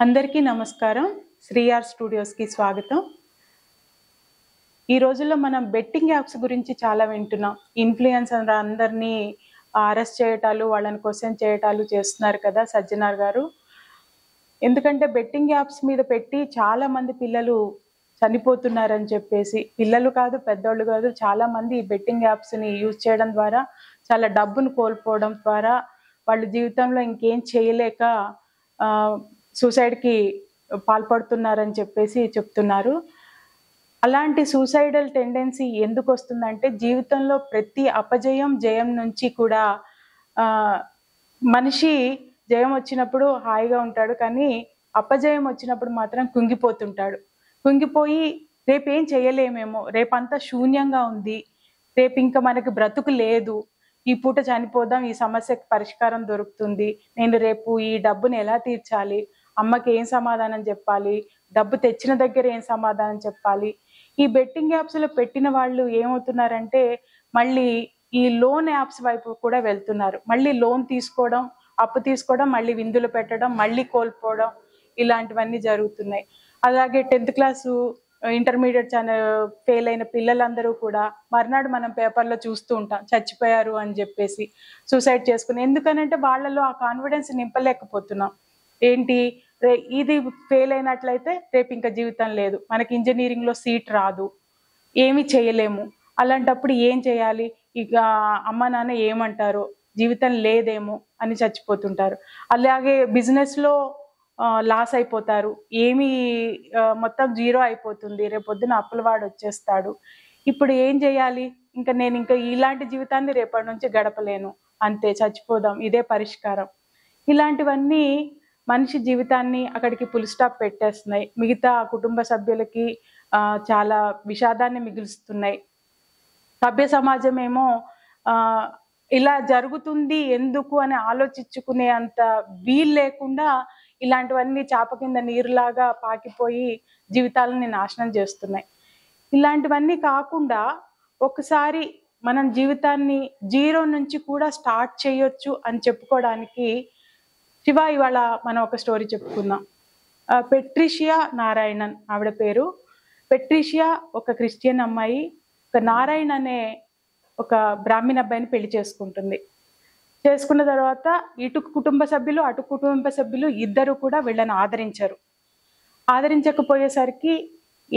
అందరికీ నమస్కారం. శ్రీఆర్ స్టూడియోస్కి స్వాగతం. ఈ రోజుల్లో మనం బెట్టింగ్ యాప్స్ గురించి చాలా వింటున్నాం. ఇన్ఫ్లుయెన్సర్ అందరినీ అరెస్ట్ చేయటాలు, వాళ్ళని క్వశ్చన్ చేయటాలు చేస్తున్నారు కదా సజ్జనార్ గారు. ఎందుకంటే బెట్టింగ్ యాప్స్ మీద పెట్టి చాలా మంది పిల్లలు చనిపోతున్నారని చెప్పేసి, పిల్లలు కాదు పెద్దోళ్ళు కాదు, చాలా మంది ఈ బెట్టింగ్ యాప్స్ని యూజ్ చేయడం ద్వారా చాలా డబ్బును కోల్పోవడం ద్వారా వాళ్ళు జీవితంలో ఇంకేం చేయలేక సూసైడ్కి పాల్పడుతున్నారని చెప్పేసి చెప్తున్నారు. అలాంటి సూసైడల్ టెండెన్సీ ఎందుకు వస్తుందంటే, జీవితంలో ప్రతి అపజయం జయం నుంచి కూడా మనిషి జయం వచ్చినప్పుడు హాయిగా ఉంటాడు, కానీ అపజయం వచ్చినప్పుడు మాత్రం కుంగిపోతుంటాడు. కుంగిపోయి రేపేం చేయలేమేమో, రేపంతా శూన్యంగా ఉంది, రేపు ఇంకా మనకి బ్రతుకు లేదు, ఈ పూట చనిపోదాం, ఈ సమస్యకి పరిష్కారం దొరుకుతుంది, నేను రేపు ఈ డబ్బుని ఎలా తీర్చాలి, అమ్మకి ఏం సమాధానం చెప్పాలి, డబ్బు తెచ్చిన దగ్గర ఏం సమాధానం చెప్పాలి. ఈ బెట్టింగ్ యాప్స్లో పెట్టిన వాళ్ళు ఏమవుతున్నారంటే మళ్ళీ ఈ లోన్ యాప్స్ వైపు కూడా వెళ్తున్నారు. మళ్ళీ లోన్ తీసుకోవడం, అప్పు తీసుకోవడం, మళ్ళీ విందులు పెట్టడం, మళ్ళీ కోల్పోవడం, ఇలాంటివన్నీ జరుగుతున్నాయి. అలాగే 10th క్లాసు ఇంటర్మీడియట్ ఫెయిల్ అయిన పిల్లలందరూ కూడా మర్నాడు మనం పేపర్లో చూస్తూ ఉంటాం, చచ్చిపోయారు అని చెప్పేసి, సూసైడ్ చేసుకుని. ఎందుకనంటే వాళ్ళలో ఆ కాన్ఫిడెన్స్ నింపలేకపోతున్నాం. ఏంటి, ఇది ఫెయిల్ అయినట్లయితే రేపు ఇంకా జీవితం లేదు, మనకి ఇంజనీరింగ్లో సీట్ రాదు, ఏమీ చేయలేము, అలాంటప్పుడు ఏం చేయాలి, ఇక అమ్మ నాన్న ఏమంటారో, జీవితం లేదేమో అని చచ్చిపోతుంటారు. అలాగే బిజినెస్లో లాస్ అయిపోతారు, ఏమీ మొత్తం జీరో అయిపోతుంది, రేపొద్దున అప్పులవాడు వచ్చేస్తాడు, ఇప్పుడు ఏం చేయాలి, ఇంకా నేను ఇంకా ఇలాంటి జీవితాన్ని రేపటి నుంచి గడపలేను, అంతే చచ్చిపోదాం, ఇదే పరిష్కారం. ఇలాంటివన్నీ మనిషి జీవితాన్ని అక్కడికి ఫుల్ స్టాప్ పెట్టేస్తున్నాయి. మిగతా కుటుంబ సభ్యులకి చాలా విషాదాన్ని మిగులుస్తున్నాయి. సభ్య సమాజం ఏమో ఇలా జరుగుతుంది ఎందుకు అని ఆలోచించుకునే అంత వీలు లేకుండా ఇలాంటివన్నీ చాప కింద నీరులాగా పాకిపోయి జీవితాలని నాశనం చేస్తున్నాయి. ఇలాంటివన్నీ కాకుండా ఒకసారి మనం జీవితాన్ని జీరో నుంచి కూడా స్టార్ట్ చేయొచ్చు అని చెప్పుకోవడానికి శివ ఇవాళ మనం ఒక స్టోరీ చెప్పుకుందాం. పెట్రిషియా నారాయణన్ ఆవిడ పేరు. పెట్రిషియా ఒక క్రిస్టియన్ అమ్మాయి ఒక నారాయణ్ అనే ఒక బ్రాహ్మణ అబ్బాయిని పెళ్లి చేసుకుంటుంది. చేసుకున్న తర్వాత ఇటు కుటుంబ సభ్యులు అటు కుటుంబ సభ్యులు ఇద్దరు కూడా వీళ్ళని ఆదరించరు. ఆదరించకపోయేసరికి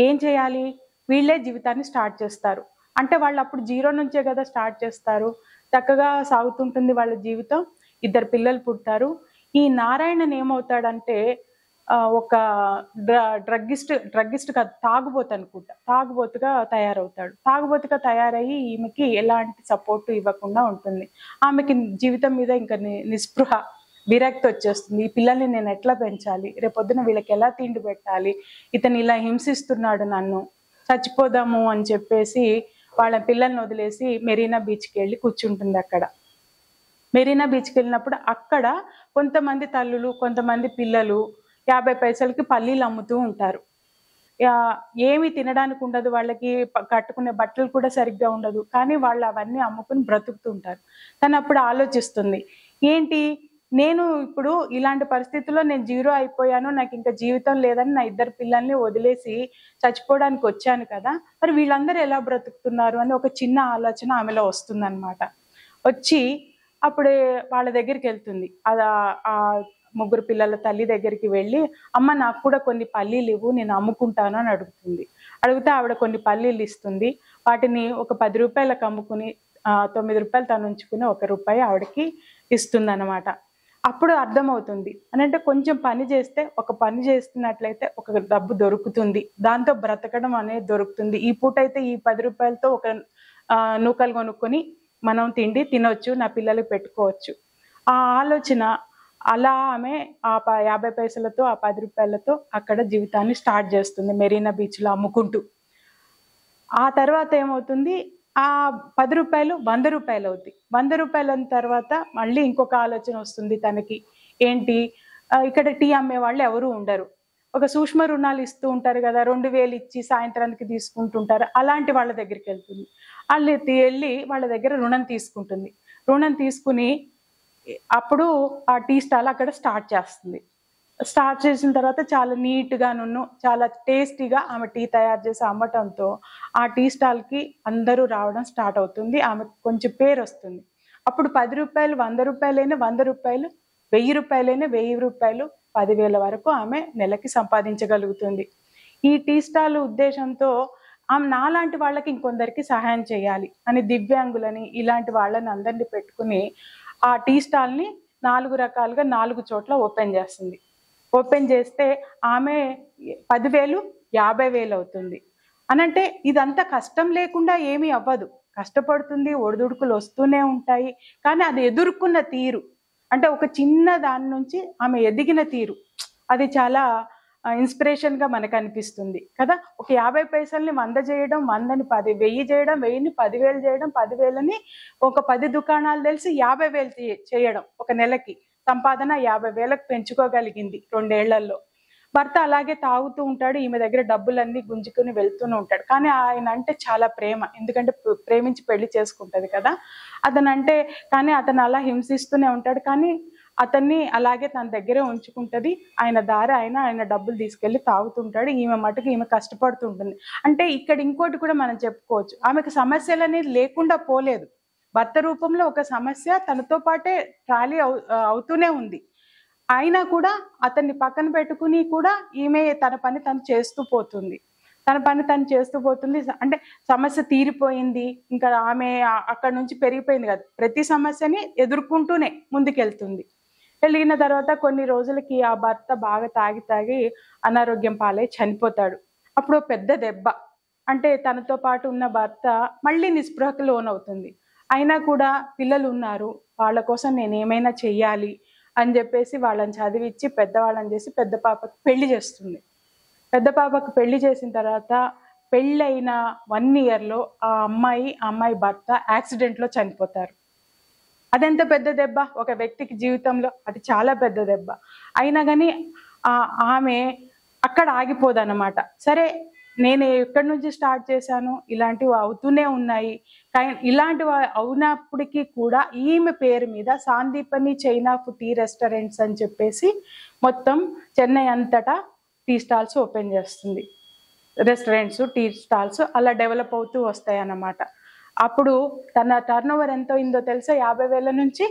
ఏం చేయాలి, వీళ్ళే జీవితాన్ని స్టార్ట్ చేస్తారు. అంటే వాళ్ళు అప్పుడు జీరో నుంచే కదా స్టార్ట్ చేస్తారు. చక్కగా సాగుతుంటుంది వాళ్ళ జీవితం. ఇద్దరు పిల్లలు పుడతారు. ఈ నారాయణన్ ఏమవుతాడంటే ఒక డ్రగ్గిస్ట్ కాదు, తాగుబోతు అనుకుంటా, తాగుబోతుగా తయారవుతాడు. తాగుబోతుగా తయారయ్యి ఈమెకి ఎలాంటి సపోర్ట్ ఇవ్వకుండా ఉంటుంది. ఆమెకి జీవితం మీద ఇంకా నిస్పృహ, విరక్తి వచ్చేస్తుంది. ఈ పిల్లల్ని నేను ఎట్లా పెంచాలి, రేపొద్దున వీళ్ళకి ఎలా తిండి పెట్టాలి, ఇతను ఇలా హింసిస్తున్నాడు నన్ను, చచ్చిపోదాము అని చెప్పేసి వాళ్ళ పిల్లల్ని వదిలేసి మెరీనా బీచ్కి వెళ్ళి కూర్చుంటుంది. అక్కడ మెరీనా బీచ్కి వెళ్ళినప్పుడు అక్కడ కొంతమంది తల్లులు కొంతమంది పిల్లలు 50 పైసలకి పల్లీలు అమ్ముతూ ఉంటారు. ఏమి తినడానికి ఉండదు, వాళ్ళకి కట్టుకునే బట్టలు కూడా సరిగ్గా ఉండదు, కానీ వాళ్ళు అవన్నీ అమ్ముకుని బ్రతుకుతూ ఉంటారు. తను అప్పుడు ఆలోచిస్తుంది, ఏంటి నేను ఇప్పుడు ఇలాంటి పరిస్థితుల్లో నేను జీరో అయిపోయాను, నాకు ఇంకా జీవితం లేదని నా ఇద్దరు పిల్లల్ని వదిలేసి చచ్చిపోవడానికి వచ్చాను కదా, మరి వీళ్ళందరూ ఎలా బ్రతుకుతున్నారు అని ఒక చిన్న ఆలోచన ఆమెలో వస్తుందన్నమాట. వచ్చి అప్పుడే వాళ్ళ దగ్గరికి వెళ్తుంది. ఆ ముగ్గురు పిల్లల తల్లి దగ్గరికి వెళ్ళి, అమ్మ నాకు కూడా కొన్ని పల్లీలు ఇవ్వు, నేను అమ్ముకుంటాను అని అడుగుతుంది. అడిగితే ఆవిడ కొన్ని పల్లీలు ఇస్తుంది. వాటిని ఒక 10 రూపాయలకు అమ్ముకుని 9 రూపాయలు తను ఉంచుకుని 1 రూపాయి ఆవిడకి ఇస్తుంది అన్నమాట. అప్పుడు అర్థమవుతుంది అని అంటే, కొంచెం పని చేస్తే, ఒక పని చేస్తున్నట్లయితే ఒక డబ్బు దొరుకుతుంది, దాంతో బ్రతకడం అనేది దొరుకుతుంది. ఈ పూట అయితే ఈ 10 రూపాయలతో ఒక నూకలు కొనుక్కొని మనం తిండి తినొచ్చు, నా పిల్లలకి పెట్టుకోవచ్చు. ఆ ఆలోచన అలా ఆమె ఆ 50 పైసలతో ఆ 10 రూపాయలతో అక్కడ జీవితాన్ని స్టార్ట్ చేస్తుంది, మెరీనా బీచ్లో అమ్ముకుంటూ. ఆ తర్వాత ఏమవుతుంది, ఆ 10 రూపాయలు 100 రూపాయలు అవుతాయి. 100 రూపాయల తర్వాత మళ్ళీ ఇంకొక ఆలోచన వస్తుంది తనకి. ఏంటి, ఇక్కడ టీ అమ్మే వాళ్ళు ఎవరు ఉండరు, ఒక సూక్ష్మ రుణాలు ఇస్తూ ఉంటారు కదా, 2000 ఇచ్చి సాయంత్రానికి తీసుకుంటుంటారు, అలాంటి వాళ్ళ దగ్గరికి వెళ్తుంది. వాళ్ళు వెళ్ళి వాళ్ళ దగ్గర రుణం తీసుకుంటుంది. రుణం తీసుకుని అప్పుడు ఆ టీ స్టాల్ అక్కడ స్టార్ట్ చేస్తుంది. స్టార్ట్ చేసిన తర్వాత చాలా నీట్గాను చాలా టేస్టీగా ఆమె టీ తయారు చేసి అమ్మటంతో ఆ టీ స్టాల్కి అందరూ రావడం స్టార్ట్ అవుతుంది. ఆమెకు కొంచెం పేరు వస్తుంది. అప్పుడు 10 రూపాయలు 100 రూపాయలైనా 100 రూపాయలు, 1000 రూపాయలైనా 1000 రూపాయలు, 10,000 వరకు ఆమె నెలకి సంపాదించగలుగుతుంది. ఈ టీ స్టాల్ ఉద్దేశంతో ఆమె నాలాంటి వాళ్ళకి ఇంకొందరికి సహాయం చేయాలి అని దివ్యాంగులని ఇలాంటి వాళ్ళని అందరినీ పెట్టుకుని ఆ టీ స్టాల్ని 4 రకాలుగా 4 చోట్ల ఓపెన్ చేస్తుంది. ఓపెన్ చేస్తే ఆమె 10,000 50,000 అవుతుంది. అనంటే ఇదంతా కష్టం లేకుండా ఏమీ అవ్వదు. కష్టపడుతుంది, ఒడిదుడుకులు వస్తూనే ఉంటాయి. కానీ అది ఎదుర్కొన్న తీరు, అంటే ఒక చిన్న దాని నుంచి ఆమె ఎదిగిన తీరు, అది చాలా ఇన్స్పిరేషన్గా మనకు అనిపిస్తుంది కదా. ఒక 50 పైసల్ని 100 చేయడం, 100ని 10, 1000 చేయడం, 1000ని 10,000 చేయడం, 10,000ని ఒక 10 దుకాణాలు తెలిసి 50,000 చేయడం, ఒక నెలకి సంపాదన 50,000కు పెంచుకోగలిగింది 2 ఏళ్లలో. భర్త అలాగే తాగుతూ ఉంటాడు, ఈమె దగ్గర డబ్బులన్నీ గుంజుకుని వెళ్తూనే ఉంటాడు. కానీ ఆయన అంటే చాలా ప్రేమ, ఎందుకంటే ప్రేమించి పెళ్లి చేసుకుంటది కదా అతనంటే. కానీ అతను అలా హింసిస్తూనే ఉంటాడు, కానీ అతన్ని అలాగే తన దగ్గరే ఉంచుకుంటది. ఆయన దారి ఆయన డబ్బులు తీసుకెళ్లి తాగుతుంటాడు. ఈమె మటుకు ఈమె కష్టపడుతుంటుంది. అంటే ఇక్కడ ఇంకోటి కూడా మనం చెప్పుకోవచ్చు, ఆమెకు సమస్యలు అనేది లేకుండా పోలేదు. భర్త రూపంలో ఒక సమస్య తనతో పాటే ట్రాలీ అవుతూనే ఉంది. అయినా కూడా అతన్ని పక్కన పెట్టుకుని కూడా ఈమె తన పని తను చేస్తూ పోతుంది. అంటే సమస్య తీరిపోయింది, ఇంకా ఆమె అక్కడ నుంచి పెరిగిపోయింది కాదు, ప్రతి సమస్యని ఎదుర్కొంటూనే ముందుకెళ్తుంది. వెళ్ళిన తర్వాత కొన్ని రోజులకి ఆ భర్త బాగా తాగి అనారోగ్యం పాలై చనిపోతాడు. అప్పుడు పెద్ద దెబ్బ, అంటే తనతో పాటు ఉన్న భర్త మళ్ళీ నిస్పృహకు లోనవుతుంది. అయినా కూడా పిల్లలు ఉన్నారు, వాళ్ళ కోసం నేను ఏమైనా చెయ్యాలి అని చెప్పేసి వాళ్ళని చదివించి పెద్దవాళ్ళని చేసి పెద్ద పాపకు పెళ్లి చేస్తుంది. పెద్ద పాపకు పెళ్లి చేసిన తర్వాత పెళ్ళైన 1 ఇయర్లో ఆ అమ్మాయి భర్త యాక్సిడెంట్లో చనిపోతారు. అదెంత పెద్ద దెబ్బ ఒక వ్యక్తికి జీవితంలో, అది చాలా పెద్ద దెబ్బ. అయినా కానీ ఆమె అక్కడ ఆగిపోదన్నమాట. సరే, నేను ఎక్కడి నుంచి స్టార్ట్ చేశాను, ఇలాంటివి అవుతూనే ఉన్నాయి. కానీ ఇలాంటివి అవునప్పటికీ కూడా ఈమె పేరు మీద సాందీపని చైనా టీ రెస్టారెంట్స్ అని చెప్పేసి మొత్తం చెన్నై అంతటా టీ స్టాల్స్ ఓపెన్ చేస్తుంది. రెస్టారెంట్స్, టీ స్టాల్స్ అలా డెవలప్ అవుతూ వస్తాయి అన్నమాట. అప్పుడు తన టర్నోవర్ ఎంత అయిందో తెలుసా, 50,000 నుంచి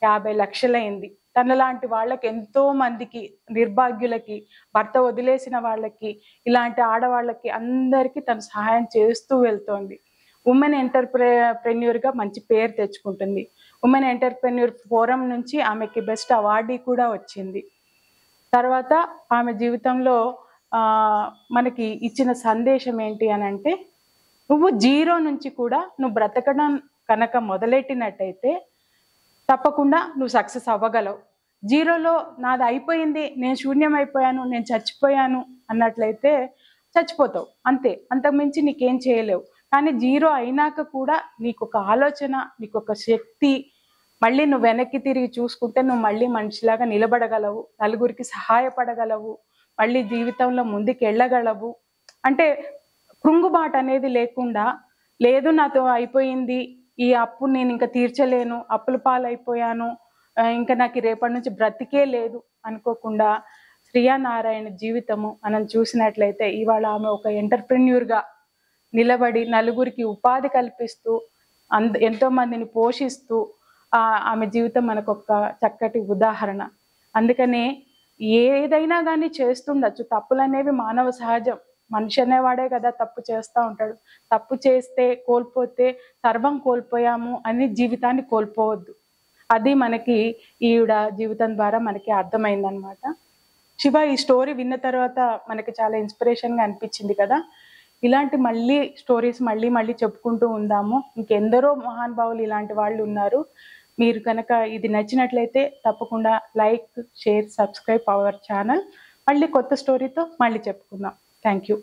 50 లక్షలు అయింది. తనలాంటి వాళ్ళకి, ఎంతో మందికి, నిర్భాగ్యులకి, భర్త వదిలేసిన వాళ్ళకి, ఇలాంటి ఆడవాళ్ళకి అందరికీ తను సహాయం చేస్తూ వెళ్తోంది. ఉమెన్ ఎంటర్ప్రెన్యూర్గా మంచి పేరు తెచ్చుకుంటుంది. ఉమెన్ ఎంటర్ప్రెన్యూర్ ఫోరం నుంచి ఆమెకి బెస్ట్ అవార్డు కూడా వచ్చింది. తర్వాత ఆమె జీవితంలో మనకి ఇచ్చిన సందేశం ఏంటి అని అంటే, నువ్వు జీరో నుంచి కూడా నువ్వు బ్రతకడం కనుక మొదలెట్టినట్టయితే తప్పకుండా నువ్వు సక్సెస్ అవ్వగలవు. జీరోలో నాది అయిపోయింది, నేను శూన్యం అయిపోయాను, నేను చచ్చిపోయాను అన్నట్లయితే చచ్చిపోతావు అంతే, అంతకుమించి నీకేం చేయలేవు. కానీ జీరో అయినాక కూడా నీకు ఒక ఆలోచన, నీకు ఒక శక్తి, మళ్ళీ నువ్వు వెనక్కి తిరిగి చూసుకుంటే నువ్వు మళ్ళీ మనిషిలాగా నిలబడగలవు, నలుగురికి సహాయపడగలవు, మళ్ళీ జీవితంలో ముందుకు వెళ్ళగలవు. అంటే కృంగుబాటు అనేది లేకుండా, లేదు నాతో అయిపోయింది, ఈ అప్పు నేను ఇంకా తీర్చలేను, అప్పుల పాలైపోయాను, ఇంకా నాకు రేపటి నుంచి బ్రతికే లేదు అనుకోకుండా శ్రియా నారాయణ జీవితము మనం చూసినట్లయితే ఇవాళ ఆమె ఒక ఎంటర్ప్రెన్యూర్గా నిలబడి నలుగురికి ఉపాధి కల్పిస్తూ ఎంతో మందిని పోషిస్తూ ఆమె జీవితం మనకు ఒక చక్కటి ఉదాహరణ. అందుకనే ఏదైనా కానీ చేస్తుండొచ్చు, తప్పులు అనేవి మానవ సహజం. మనిషి అనేవాడే కదా తప్పు చేస్తూ ఉంటాడు. తప్పు చేస్తే, కోల్పోతే సర్వం కోల్పోయాము అని జీవితాన్ని కోల్పోవద్దు. అది మనకి ఈవిడ జీవితం ద్వారా మనకి అర్థమైందనమాట. శివ, ఈ స్టోరీ విన్న తర్వాత మనకి చాలా ఇన్స్పిరేషన్గా అనిపించింది కదా. ఇలాంటి స్టోరీస్ మళ్ళీ చెప్పుకుంటూ ఉందాము. ఇంకెందరో మహానుభావులు ఇలాంటి వాళ్ళు ఉన్నారు. మీరు కనుక ఇది నచ్చినట్లయితే తప్పకుండా like, share, subscribe our channel. మళ్ళీ కొత్త స్టోరీతో మళ్ళీ చెప్పుకుందాం. Thank you.